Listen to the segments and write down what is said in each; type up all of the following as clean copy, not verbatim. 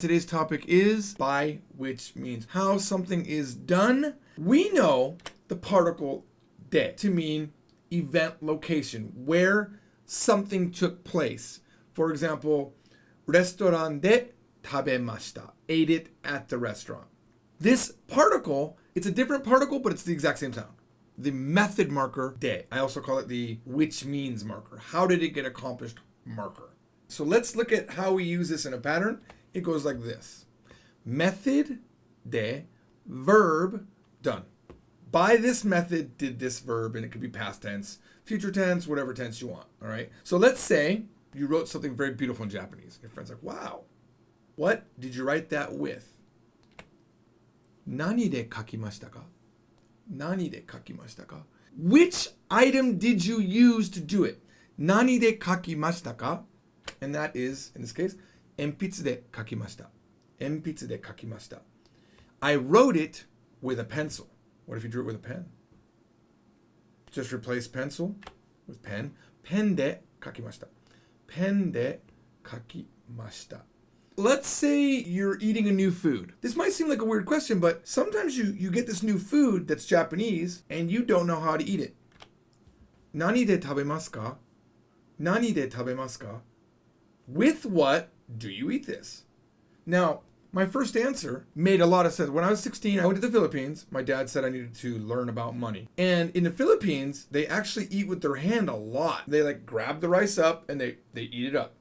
Today's topic is by which means how something is done. We know the particle de to mean event location, where something took place. For example, レストランで食べました. Ate it at the restaurant. This particle, it's a different particle, but it's the exact same sound. The method marker de. I also call it the which means marker. How did it get accomplished marker. So let's look at how we use this in a pattern. It goes like this. Method de verb done. By this method did this verb, and it could be past tense, future tense, whatever tense you want. All right. So let's say you wrote something very beautiful in Japanese. Your friend's like, wow, what did you write that with? Nani de kakimashita ka? Nani de kakimashita ka? Which item did you use to do it? Nani de kakimashita ka? And that is, in this case, 鉛筆で書きました. 鉛筆で書きました. I wrote it with a pencil. What if you drew it with a pen? Just replace pencil with pen. ペンで書きました. ペンで書きました. Let's say you're eating a new food. This might seem like a weird question, but sometimes you get this new food that's Japanese and you don't know how to eat it. 何で食べますか? 何で食べますか? With what do you eat this? Now, my first answer made a lot of sense. When I was 16, I went to the Philippines. My dad said I needed to learn about money. And in the Philippines, they actually eat with their hand a lot. They like grab the rice up and they eat it up.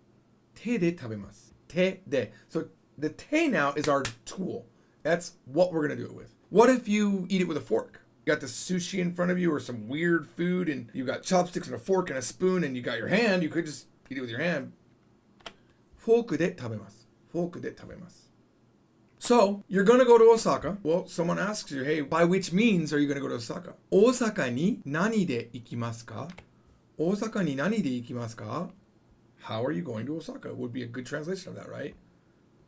手で食べます. 手で. So the te now is our tool. That's what we're going to do it with. What if you eat it with a fork? You got the sushi in front of you or some weird food and you got chopsticks and a fork and a spoon and you got your hand. You could just eat it with your hand. フォークで食べます. フォークで食べます. So, you're going to go to Osaka. Well, someone asks you, hey, by which means are you going to go to Osaka? 大阪に何で行きますか? 大阪に何で行きますか? How are you going to Osaka? Would be a good translation of that, right?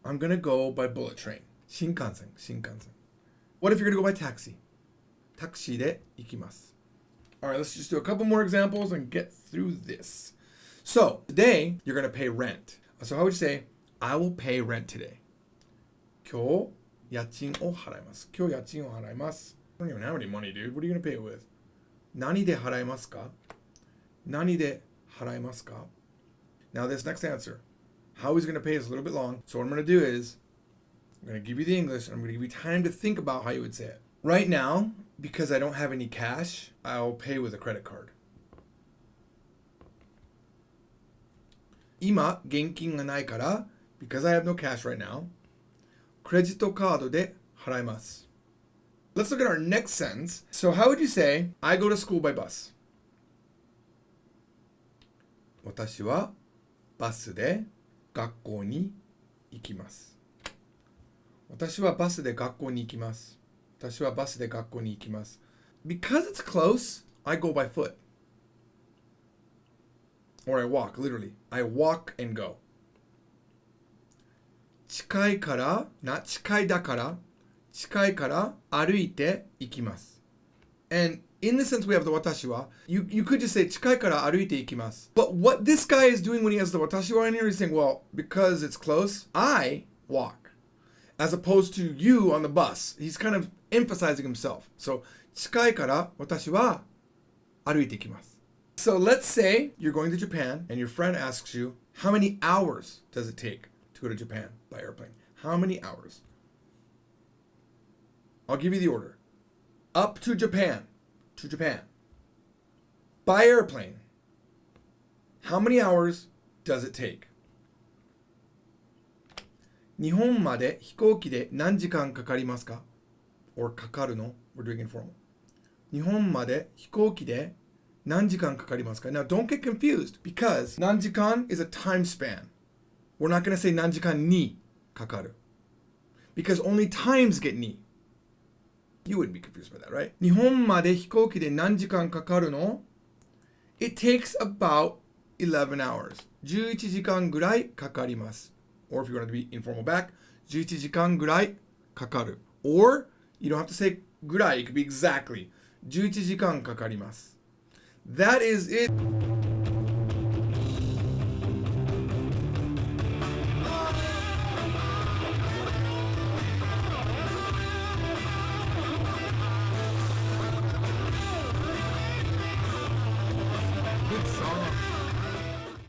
I'm going to go by bullet train. 新幹線, 新幹線. What if you're going to go by taxi? タクシーで行きます. All right, let's just do a couple more examples and get through this. So, today, you're going to pay rent. So how would you say, I will pay rent today? 今日家賃を払います. 今日家賃を払います. I don't even have any money, dude. What are you going to pay it with? 何で払いますか? 何で払いますか? Now this next answer, how he's going to pay is a little bit long. So what I'm going to do is, I'm going to give you the English, and I'm going to give you time to think about how you would say it. Right now, because I don't have any cash, I'll pay with a credit card. 今、現金がないから、because I have no cash right now, クレジットカードで払います. Let's look at our next sentence. So how would you say, I go to school by bus? 私はバスで学校に行きます. 私はバスで学校に行きます. 私はバスで学校に行きます. Because it's close, I go by foot. Or I walk, literally. I walk and go. 近いから、近いだから、近いから歩いて行きます. And in the sense we have the 私は, you could just say 近いから歩いて行きます. But what this guy is doing when he has the 私は in here, he's saying, well, because it's close, I walk. As opposed to you on the bus. He's kind of emphasizing himself. So, 近いから私は歩いて行きます. So let's say you're going to Japan and your friend asks you, how many hours does it take to go to Japan by airplane? How many hours? I'll give you the order. Up to Japan. To Japan. By airplane. How many hours does it take? 日本まで飛行機で何時間かかりますか? Or かかるの? We're doing informal. 日本まで飛行機で何時間かかりますか? Now don't get confused because 何時間 is a time span. We're not going to say 何時間にかかる because only times get に. You wouldn't be confused by that, right? 日本まで飛行機で何時間かかるの? It takes about 11 hours. 11時間ぐらいかかります. Or if you want to be informal back, 11時間ぐらいかかる. Or you don't have to say ぐらい. It could be exactly 11時間かかります. That is it. good song.